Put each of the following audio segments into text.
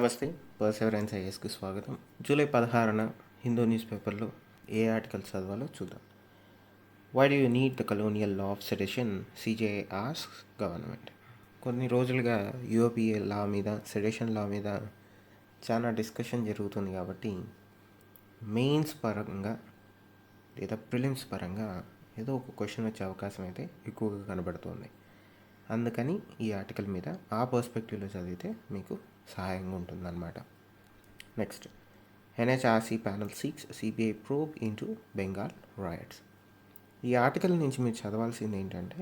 నమస్తే. పర్సెవరెన్స్ ఐఏఎస్కి స్వాగతం. July 16న Hindu news పేపర్లో ఏ ఆర్టికల్ చదవాలో చూద్దాం. Why do you need the colonial law of sedition, CJI asks government. కొన్ని రోజులుగా యూఓపీఏ లా మీద, సెడేషన్ లా మీద చాలా డిస్కషన్ జరుగుతుంది కాబట్టి మెయిన్స్ పరంగా లేదా ప్రిలిమ్స్ పరంగా ఏదో ఒక క్వశ్చన్ వచ్చే అవకాశం అయితే ఎక్కువగా కనబడుతుంది. అందుకని ఈ ఆర్టికల్ మీద ఆ పర్స్పెక్టివ్లో చదివితే మీకు సహాయంగా ఉంటుందన్నమాట. Next, NHRC panel seeks CBI probe into Bengal rights. ఈ ఆర్టికల్ నుంచి మీరు చదవాల్సింది ఏంటంటే,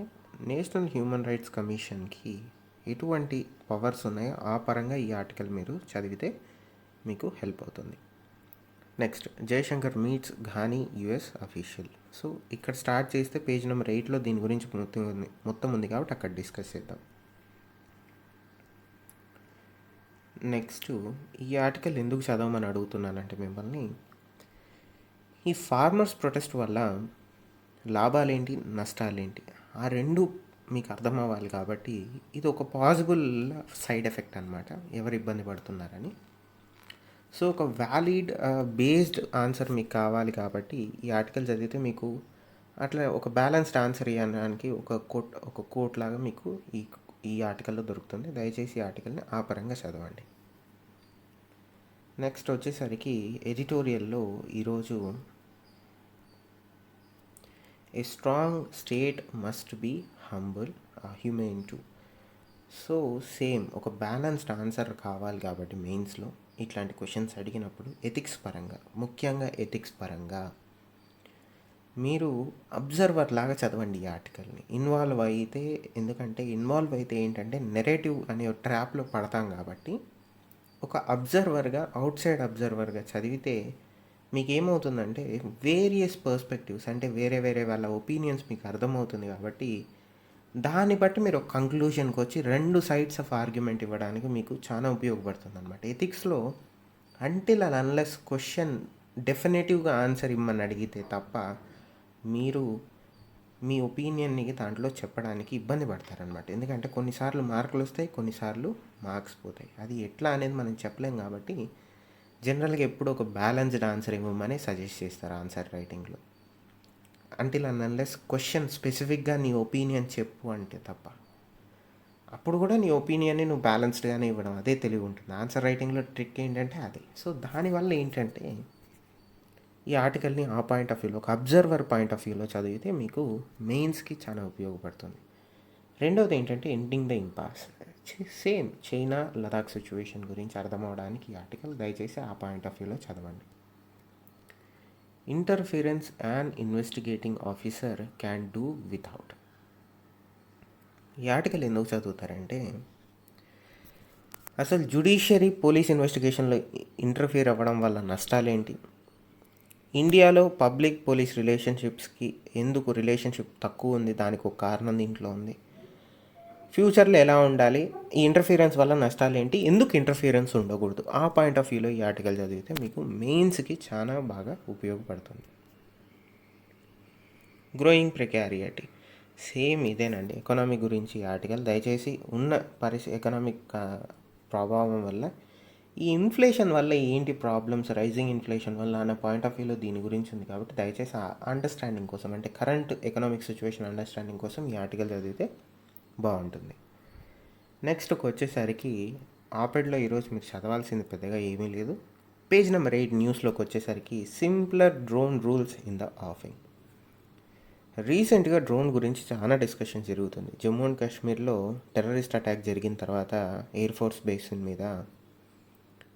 నేషనల్ హ్యూమన్ రైట్స్ కమిషన్కి ఎటువంటి పవర్స్ ఉన్నాయో ఆ పరంగా ఈ ఆర్టికల్ మీరు చదివితే మీకు హెల్ప్ అవుతుంది. Next, Jaishankar meets Ghani US official. So ఇక్కడ స్టార్ట్ చేస్తే పేజ్ నెంబర్ 8లో దీని గురించి మొత్తం ఉంది కాబట్టి అక్కడ డిస్కస్ చేద్దాం. నెక్స్ట్, ఈ ఆర్టికల్ ఎందుకు చదవమని అడుగుతున్నానంటే మిమ్మల్ని, ఈ ఫార్మర్స్ ప్రొటెస్ట్ వల్ల లాభాలేంటి నష్టాలేంటి ఆ రెండు మీకు అర్థం అవ్వాలి కాబట్టి ఇది ఒక పాసిబుల్ సైడ్ ఎఫెక్ట్ అనమాట, ఎవరు ఇబ్బంది పడుతున్నారని. సో ఒక వ్యాలిడ్ బేస్డ్ ఆన్సర్ మీకు కావాలి కాబట్టి ఈ ఆర్టికల్ చదివితే మీకు అట్లా ఒక బ్యాలెన్స్డ్ ఆన్సర్ ఇవ్వడానికి ఒక కోట్ లాగా మీకు ఈ ఆర్టికల్లో దొరుకుతుంది. దయచేసి ఈ ఆర్టికల్ని ఆ పరంగా చదవండి. నెక్స్ట్ వచ్చేసరికి ఎడిటోరియల్లో ఈరోజు a strong state must be humble humane too. So same ఒక బ్యాలెన్స్డ్ ఆన్సర్ కావాలి కాబట్టి మెయిన్స్లో ఇట్లాంటి క్వశ్చన్స్ అడిగినప్పుడు ఎథిక్స్ పరంగా, ముఖ్యంగా ఎథిక్స్ పరంగా మీరు అబ్జర్వర్ లాగా చదవండి ఈ ఆర్టికల్ని. ఎందుకంటే ఇన్వాల్వ్ అయితే ఏంటంటే నెరేటివ్ అనే ట్రాప్లో పడతాం కాబట్టి ఒక అబ్జర్వర్గా, అవుట్ సైడ్ అబ్జర్వర్గా చదివితే మీకు ఏమవుతుందంటే వేరియస్ పర్స్పెక్టివ్స్, అంటే వేరే వేరే వాళ్ళ ఒపీనియన్స్ మీకు అర్థమవుతుంది కాబట్టి దాన్ని బట్టి మీరు ఒక కంక్లూషన్కి వచ్చి రెండు సైడ్స్ ఆఫ్ ఆర్గ్యుమెంట్ ఇవ్వడానికి మీకు చాలా ఉపయోగపడుతుంది అనమాట. ఎథిక్స్లో అంటిల్ అండ్ అన్లెస్ క్వశ్చన్ డెఫినేటివ్గా ఆన్సర్ ఇమ్మని అడిగితే తప్ప మీరు మీ ఒపీనియన్ని దాంట్లో చెప్పడానికి ఇబ్బంది పడతారనమాట. ఎందుకంటే కొన్నిసార్లు మార్కులు వస్తాయి, కొన్నిసార్లు మార్క్స్ పోతాయి. అది ఎట్లా అనేది మనం చెప్పలేం కాబట్టి జనరల్గా ఎప్పుడు ఒక బ్యాలెన్స్డ్ ఆన్సర్ ఇవ్వమని సజెస్ట్ చేస్తారు ఆన్సర్ రైటింగ్లో. అంటిల్ అండ్ అన్లెస్ క్వశ్చన్ స్పెసిఫిక్గా నీ ఒపీనియన్ చెప్పు అంటే తప్ప, అప్పుడు కూడా నీ ఒపీనియన్ని నువ్వు బ్యాలెన్స్డ్గానే ఇవ్వడం, అదే తెలివి ఉంటుంది. ఆన్సర్ రైటింగ్లో ట్రిక్ ఏంటంటే అదే. సో దానివల్ల ఏంటంటే ఈ ఆర్టికల్ని ఆ పాయింట్ ఆఫ్ వ్యూలో, ఒక అబ్జర్వర్ పాయింట్ ఆఫ్ వ్యూలో చదివితే మీకు మెయిన్స్కి చాలా ఉపయోగపడుతుంది. రెండవది ఏంటంటే ending the impasse. Same China Ladakh situation గురించి అర్థం అవడానికి ఈ ఆర్టికల్ దయచేసి ఆ పాయింట్ ఆఫ్ వ్యూలో చదవండి. Interference and investigating officer can do without. ఈ ఆర్టికల్ ఎందుకు చదువుతారంటే, అసలు జ్యుడిషియరీ పోలీస్ ఇన్వెస్టిగేషన్లో ఇంటర్ఫియర్ అవ్వడం వల్ల నష్టాలేంటి, ఇండియాలో పబ్లిక్ పోలీస్ రిలేషన్షిప్స్కి ఎందుకు రిలేషన్షిప్ తక్కువ ఉంది, దానికి ఒక కారణం దీంట్లో ఉంది, ఫ్యూచర్లో ఎలా ఉండాలి, ఈ ఇంటర్ఫిరెన్స్ వల్ల నష్టాలు ఏంటి, ఎందుకు ఇంటర్ఫిరెన్స్ ఉండకూడదు, ఆ పాయింట్ ఆఫ్ వ్యూలో ఈ ఆర్టికల్ చదివితే మీకు మెయిన్స్కి చాలా బాగా ఉపయోగపడుతుంది. గ్రోయింగ్ ప్రికారిటీ, సేమ్ ఇదేనండి, ఎకనామీ గురించి ఈ ఆర్టికల్. దయచేసి ఉన్న ఎకనామిక్ ప్రభావం వల్ల ఈ ఇన్ఫ్లేషన్ వల్ల ఏంటి ప్రాబ్లమ్స్, రైజింగ్ ఇన్ఫ్లేషన్ వల్ల అన్న పాయింట్ ఆఫ్ వ్యూలో దీని గురించి ఉంది కాబట్టి దయచేసి అండర్స్టాండింగ్ కోసం, అంటే కరెంట్ ఎకనామిక్ సిచ్యువేషన్ అండర్స్టాండింగ్ కోసం ఈ ఆర్టికల్ చదివితే బాగుంటుంది. నెక్స్ట్కి వచ్చేసరికి ఆపెడ్లో ఈరోజు మీరు చదవాల్సింది పెద్దగా ఏమీ లేదు. పేజ్ నెంబర్ 8 న్యూస్లోకి వచ్చేసరికి simpler drone rules in the offing. రీసెంట్గా డ్రోన్ గురించి చాలా డిస్కషన్ జరుగుతుంది. జమ్మూ అండ్ కాశ్మీర్లో టెర్రరిస్ట్ అటాక్ జరిగిన తర్వాత ఎయిర్ ఫోర్స్ బేస్ మీద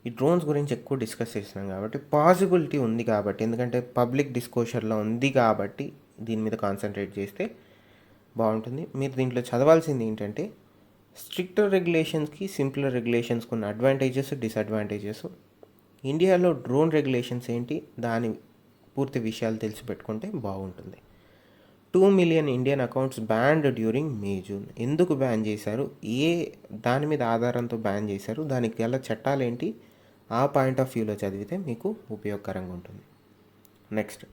ఈ డ్రోన్స్ గురించి ఎక్కువ డిస్కస్ చేస్తున్నాం కాబట్టి పాసిబిలిటీ ఉంది కాబట్టి, ఎందుకంటే పబ్లిక్ డిస్కోషర్లో ఉంది కాబట్టి దీని మీద కాన్సన్ట్రేట్ చేస్తే బాగుంటుంది. మీరు దీంట్లో చదవాల్సింది ఏంటంటే స్ట్రిక్టర్ రెగ్యులేషన్స్కి సింప్లర్ రెగ్యులేషన్స్కి ఉన్న అడ్వాంటేజెస్, డిసడ్వాంటేజెస్, ఇండియాలో డ్రోన్ రెగ్యులేషన్స్ ఏంటి, దాని పూర్తి విషయాలు తెలిసి పెట్టుకుంటే బాగుంటుంది. 2 million Indian accounts banned during May June. ఎందుకు బ్యాన్ చేశారు, ఏ దాని మీద ఆధారంతో బ్యాన్ చేశారు, దానికి గల చట్టాలు ఏంటి, ఆ పాయింట్ ఆఫ్ వ్యూలో చదివితే మీకు ఉపయోగకరంగా ఉంటుంది. Next,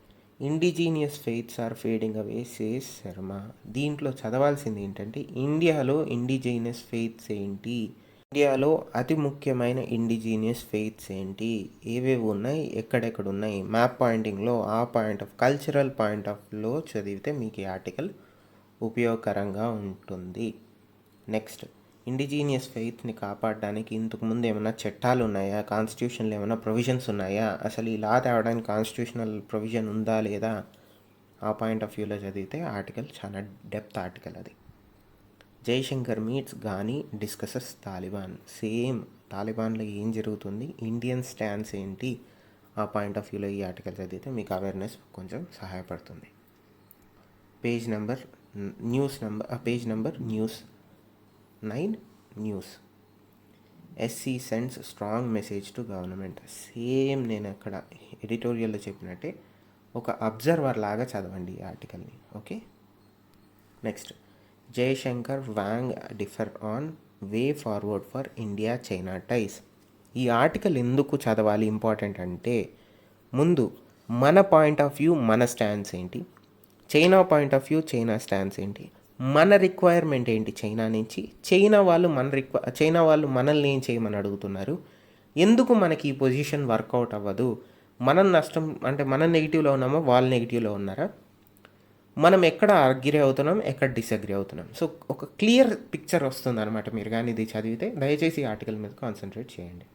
indigenous faiths are fading away says Sharma. దీంట్లో చదవాల్సింది ఏంటంటే ఇండియాలో ఇండిజీనియస్ ఫెయిత్స్ ఏంటి, ఇండియాలో అతి ముఖ్యమైన ఇండిజీనియస్ ఫెయిత్స్ ఏంటి, ఏవేవి ఉన్నాయి, ఎక్కడెక్కడ ఉన్నాయి, మ్యాప్ పాయింటింగ్లో ఆ పాయింట్ ఆఫ్ కల్చరల్ పాయింట్ ఆఫ్లో చదివితే మీకు ఈ ఆర్టికల్ ఉపయోగకరంగా ఉంటుంది. నెక్స్ట్, ఇండిజీనియస్ ఫెయిత్ని కాపాడడానికి ఇంతకుముందు ఏమైనా చట్టాలు ఉన్నాయా, కాన్స్టిట్యూషన్లో ఏమైనా ప్రొవిజన్స్ ఉన్నాయా, అసలు ఇలా తేవడానికి కాన్స్టిట్యూషనల్ ప్రొవిజన్ ఉందా లేదా, ఆ పాయింట్ ఆఫ్ వ్యూలో చదివితే ఆర్టికల్ చాలా డెప్త్ ఆర్టికల్ అది. జైశంకర్ మీట్స్ గానీ డిస్కసెస్ తాలిబాన్. సేమ్ తాలిబాన్లో ఏం జరుగుతుంది, ఇండియన్ స్టాన్స్ ఏంటి, ఆ పాయింట్ ఆఫ్ వ్యూలో ఈ ఆర్టికల్ చదివితే మీకు అవేర్నెస్ కొంచెం సహాయపడుతుంది. Page number news 9 news. SC sends strong message to government. Same నేను అక్కడ ఎడిటోరియల్లో చెప్పినట్టే ఒక అబ్జర్వర్ లాగా చదవండి ఈ ఆర్టికల్ని. Okay. Next, Jaishankar Wang differ on way forward for India China ties. ఈ ఆర్టికల్ ఎందుకు చదవాలి ఇంపార్టెంట్ అంటే, ముందు మన పాయింట్ ఆఫ్ వ్యూ మన స్టాన్స్ ఏంటి, China point of view China stance ఏంటి, మన రిక్వైర్మెంట్ ఏంటి చైనా నుంచి, చైనా వాళ్ళు మనల్ని ఏం చేయమని అడుగుతున్నారు, ఎందుకు మనకి ఈ పొజిషన్ వర్కౌట్ అవ్వదు, మనం నష్టం అంటే మనం నెగిటివ్లో ఉన్నామా వాళ్ళు నెగిటివ్లో ఉన్నారా, మనం ఎక్కడ అగ్రి అవుతున్నాం ఎక్కడ డిసగ్రీ అవుతున్నాం. సో ఒక క్లియర్ పిక్చర్ వస్తుంది అనమాట మీరు కానీ ఇది చదివితే. దయచేసి ఈ ఆర్టికల్ మీద కాన్సన్ట్రేట్ చేయండి.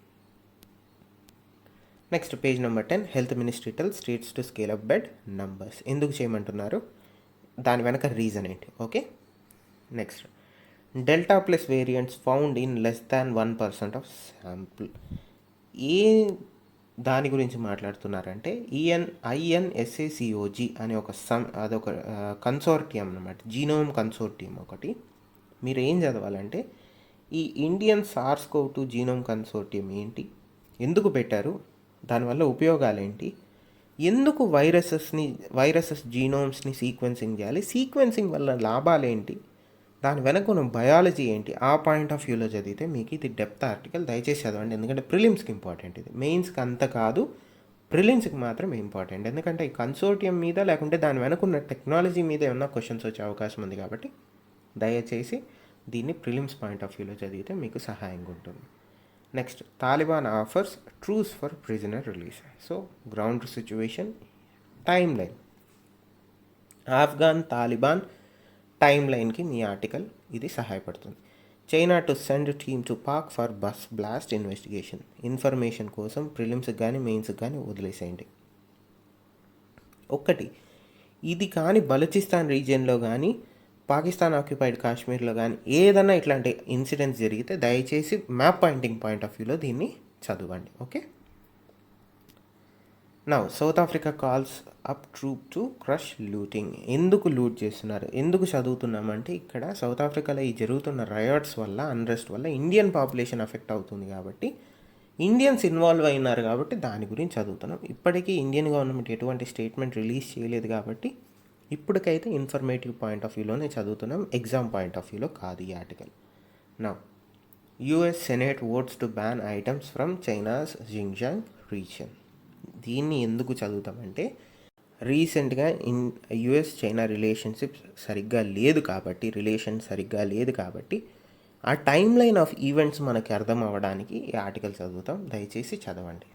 Next, page number 10. Health ministry tell states to scale up bed numbers. ఎందుకు చేయమంటున్నారు, దాని వెనక రీజన్ ఏంటి. Okay. Next, delta plus variants found in less than 1% of sample. ఏ దాని గురించి మాట్లాడుతున్నారంటే INSACOG అనే అదొక కన్సోర్టియం అన్నమాట, జీనోమ్ కన్సోర్టియం ఒకటి. మీరు ఏం చదవాలంటే ఈ ఇండియన్ SARS-CoV-2 జీనోమ్ కన్సోర్టియం ఏంటి, ఎందుకు పెట్టారు, దానివల్ల ఉపయోగాలు ఏంటి, ఎందుకు వైరసెస్ జీనోమ్స్ని సీక్వెన్సింగ్ చేయాలి, సీక్వెన్సింగ్ వల్ల లాభాలు ఏంటి, దాని వెనక ఉన్న బయాలజీ ఏంటి, ఆ పాయింట్ ఆఫ్ వ్యూలో చదివితే మీకు ఇది డెప్త్ ఆర్టికల్. దయచేసి చదవండి, ఎందుకంటే ప్రిలిమ్స్కి ఇంపార్టెంట్ ఇది. మెయిన్స్కి అంత కాదు, ప్రిలిమ్స్కి మాత్రం ఇంపార్టెంట్. ఎందుకంటే ఈ కన్సోర్టియం మీద లేకుంటే దాని వెనక ఉన్న టెక్నాలజీ మీద ఏమన్నా క్వశ్చన్స్ వచ్చే అవకాశం ఉంది కాబట్టి దయచేసి దీన్ని ప్రిలిమ్స్ పాయింట్ ఆఫ్ వ్యూలో చదివితే మీకు సహాయంగా ఉంటుంది. Next, Taliban offers ట్రూస్ for prisoner release. So ground situation, time line, Afghan Taliban time లైన్కి మీ ఆర్టికల్ ఇది సహాయపడుతుంది. China to send team to Pak for bus blast investigation. Information కోసం ప్రిలిమ్స్కి కానీ మెయిన్స్కి కానీ వదిలేసేయండి. ఒక్కటి, ఇది కానీ బలూచిస్తాన్ రీజియన్లో కానీ పాకిస్తాన్ ఆక్యుపైడ్ కాశ్మీర్లో కానీ ఏదన్నా ఇట్లాంటి ఇన్సిడెంట్స్ జరిగితే దయచేసి మ్యాప్ పాయింటింగ్ పాయింట్ ఆఫ్ వ్యూలో దీన్ని చదవండి. Okay. Now, South Africa calls up troop to crush looting. ఎందుకు లూట్ చేస్తున్నారు, ఎందుకు చదువుతున్నామంటే ఇక్కడ సౌత్ ఆఫ్రికాలో ఈ జరుగుతున్న రయాట్స్ వల్ల, అన్రెస్ట్ వల్ల ఇండియన్ పాపులేషన్ ఎఫెక్ట్ అవుతుంది కాబట్టి, ఇండియన్స్ ఇన్వాల్వ్ అయినారు కాబట్టి దాని గురించి చదువుతున్నాం. ఇప్పటికీ ఇండియన్ గవర్నమెంట్ ఎటువంటి స్టేట్మెంట్ రిలీజ్ చేయలేదు కాబట్టి ఇప్పటికైతే ఇన్ఫర్మేటివ్ పాయింట్ ఆఫ్ వ్యూలోనే చదువుతున్నాం, ఎగ్జామ్ పాయింట్ ఆఫ్ వ్యూలో కాదు ఈ article. Now, US senate votes to ban items from China's Xinjiang region. దీన్ని ఎందుకు చదువుతామంటే రీసెంట్గా US చైనా రిలేషన్ సరిగ్గా లేదు కాబట్టి ఆ టైమ్ లైన్ ఆఫ్ ఈవెంట్స్ మనకి అర్థం అవ్వడానికి ఈ ఆర్టికల్ చదువుతాం. దయచేసి చదవండి.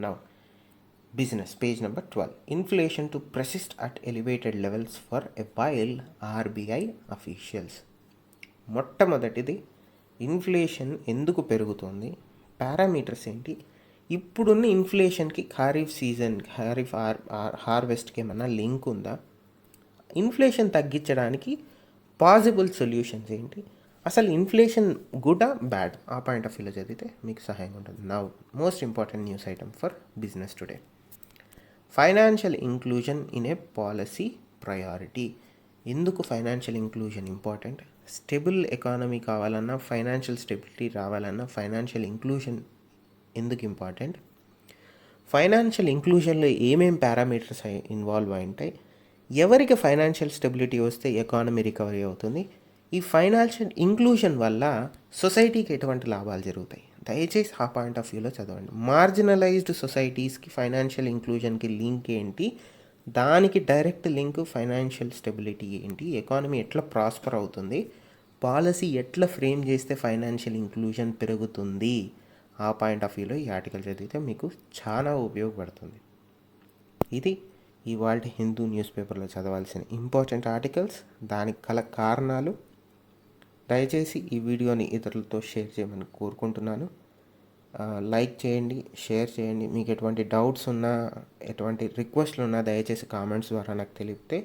Now, business, page number 12. Inflation to persist at elevated levels for a while RBI officials. మొట్టమొదటిది, ఇన్ఫ్లేషన్ ఎందుకు పెరుగుతుంది, పారామీటర్స్ ఏంటి, ఇప్పుడున్న ఇన్ఫ్లేషన్కి ఖరీఫ్ హార్వెస్ట్కి ఏమన్నా లింక్ ఉందా, ఇన్ఫ్లేషన్ తగ్గించడానికి పాసిబుల్ సొల్యూషన్స్ ఏంటి, అసలు ఇన్ఫ్లేషన్ గుడా బ్యాడ్, ఆ పాయింట్ ఆఫ్ వ్యూలో చదివితే మీకు సహాయంగా ఉంటుంది. Now, most important news item for business today. Financial inclusion in a policy priority. ఎందుకు financial inclusion important, stable economy కావాలన్నా, ఫైనాన్షియల్ స్టెబిలిటీ రావాలన్నా ఫైనాన్షియల్ ఇంక్లూజన్ ఎందుకు ఇంపార్టెంట్, ఫైనాన్షియల్ ఇంక్లూజన్లో ఏమేం పారామీటర్స్ ఇన్వాల్వ్ అయి ఉంటాయి, ఎవరికి ఫైనాన్షియల్ స్టెబిలిటీ వస్తే ఎకానమీ రికవరీ అవుతుంది, ఈ ఫైనాన్షియల్ ఇంక్లూజన్ వల్ల సొసైటీకి ఎటువంటి లాభాలు జరుగుతాయి, దయచేసి ఆ పాయింట్ ఆఫ్ వ్యూలో చదవండి. మార్జినలైజ్డ్ సొసైటీస్కి ఫైనాన్షియల్ ఇంక్లూజన్కి లింక్ ఏంటి, దానికి డైరెక్ట్ లింక్ ఫైనాన్షియల్ స్టెబిలిటీ ఏంటి, ఎకానమీ ఎట్లా ప్రాస్పర్ అవుతుంది, పాలసీ ఎట్లా ఫ్రేమ్ చేస్తే ఫైనాన్షియల్ ఇంక్లూజన్ పెరుగుతుంది, ఆ పాయింట్ ఆఫ్ వ్యూలో ఈ ఆర్టికల్ చదివితే మీకు చాలా ఉపయోగపడుతుంది. ఇది ఇవాళ హిందూ న్యూస్ పేపర్లో చదవాల్సిన ఇంపార్టెంట్ ఆర్టికల్స్, దానికి గల కారణాలు. దయచేసి ఈ వీడియోని ఇతరులతో షేర్ చేయమని కోరుకుంటున్నాను. లైక్ చేయండి, షేర్ చేయండి. మీకు ఎటువంటి డౌట్స్ ఉన్నా, ఎటువంటి రిక్వెస్ట్లు ఉన్నా దయచేసి కామెంట్స్ ద్వారా నాకు తెలిపితే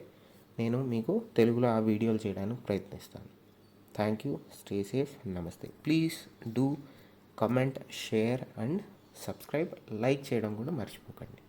నేను మీకు తెలుగులో ఆ వీడియోలు చేయడానికి ప్రయత్నిస్తాను. Thank you. Stay safe. నమస్తే. Please do comment, share and subscribe. Like చేయడం కూడా మర్చిపోకండి.